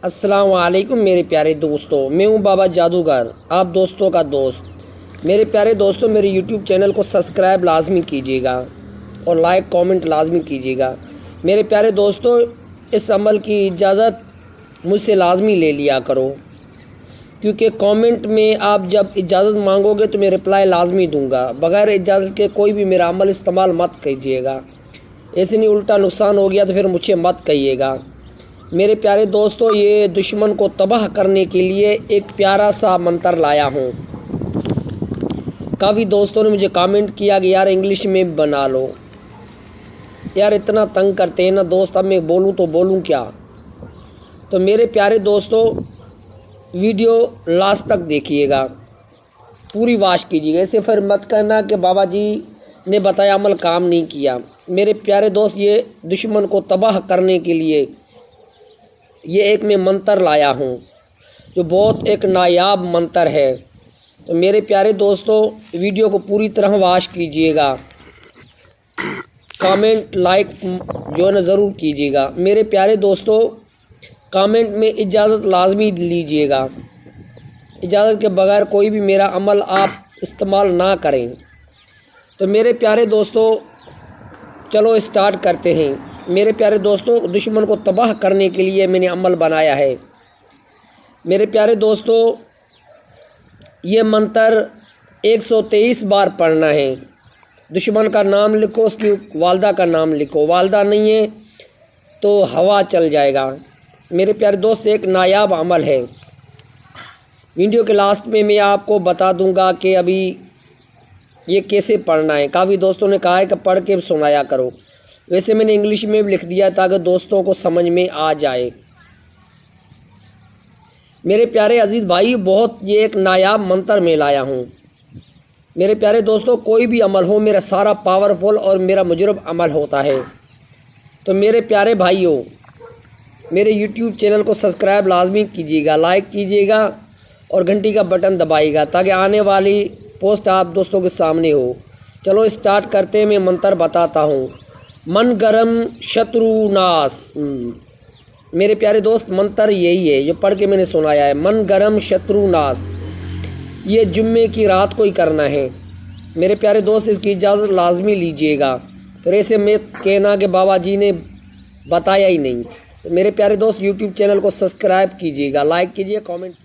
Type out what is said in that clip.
अस्सलाम वालेकुम मेरे प्यारे दोस्तों, मैं हूं बाबा जादूगर, आप दोस्तों का दोस्त। मेरे प्यारे दोस्तों, मेरे यूट्यूब चैनल को सब्सक्राइब लाजमी कीजिएगा और लाइक कमेंट लाजमी कीजिएगा। मेरे प्यारे दोस्तों, इस अमल की इजाज़त मुझसे लाजमी ले लिया करो, क्योंकि कमेंट में आप जब इजाज़त मांगोगे तो मैं रिप्लाई लाजमी दूंगा। बग़ैर इजाज़त के कोई भी मेरा अमल इस्तेमाल मत कीजिएगा, ऐसे नहीं उल्टा नुकसान हो गया तो फिर मुझे मत कहिएगा। मेरे प्यारे दोस्तों, ये दुश्मन को तबाह करने के लिए एक प्यारा सा मंत्र लाया हूँ। काफ़ी दोस्तों ने मुझे कमेंट किया कि यार इंग्लिश में बना लो। यार इतना तंग करते हैं ना दोस्त, अब मैं बोलूँ तो बोलूँ क्या। तो मेरे प्यारे दोस्तों, वीडियो लास्ट तक देखिएगा, पूरी वाश कीजिएगा। ऐसे फिर मत करना कि बाबा जी ने बताया अमल काम नहीं किया। मेरे प्यारे दोस्त, ये दुश्मन को तबाह करने के लिए ये एक मैं मंत्र लाया हूँ, जो बहुत एक नायाब मंत्र है। तो मेरे प्यारे दोस्तों, वीडियो को पूरी तरह वाश कीजिएगा, कमेंट लाइक जो है ना ज़रूर कीजिएगा। मेरे प्यारे दोस्तों, कमेंट में इजाज़त लाजमी लीजिएगा। इजाज़त के बगैर कोई भी मेरा अमल आप इस्तेमाल ना करें। तो मेरे प्यारे दोस्तों, चलो स्टार्ट करते हैं। मेरे प्यारे दोस्तों, दुश्मन को तबाह करने के लिए मैंने अमल बनाया है। मेरे प्यारे दोस्तों, ये मंत्र 123 बार पढ़ना है। दुश्मन का नाम लिखो, उसकी वालदा का नाम लिखो। वालदा नहीं है तो हवा चल जाएगा। मेरे प्यारे दोस्त, एक नायाब अमल है। वीडियो के लास्ट में मैं आपको बता दूंगा कि अभी ये कैसे पढ़ना है। काफ़ी दोस्तों ने कहा है कि पढ़ के सुनाया करो, वैसे मैंने इंग्लिश में भी लिख दिया ताकि दोस्तों को समझ में आ जाए। मेरे प्यारे अजीज़ भाई, बहुत ये एक नायाब मंत्र में लाया हूँ। मेरे प्यारे दोस्तों, कोई भी अमल हो, मेरा सारा पावरफुल और मेरा मुजरब अमल होता है। तो मेरे प्यारे भाइयों, मेरे यूट्यूब चैनल को सब्सक्राइब लाजमी कीजिएगा, लाइक कीजिएगा और घंटी का बटन दबाइएगा ताकि आने वाली पोस्ट आप दोस्तों के सामने हो। चलो स्टार्ट करते हैं। मैं मंत्र बताता हूँ। मन गरम शत्रुनाश। मेरे प्यारे दोस्त, मंत्र यही है जो पढ़ के मैंने सुनाया है। मन गरम शत्रुनाश, ये जुम्मे की रात को ही करना है। मेरे प्यारे दोस्त, इसकी इजाज़त लाजमी लीजिएगा, फिर ऐसे में कहना कि बाबा जी ने बताया ही नहीं। तो मेरे प्यारे दोस्त, यूट्यूब चैनल को सब्सक्राइब कीजिएगा, लाइक कीजिए, कमेंट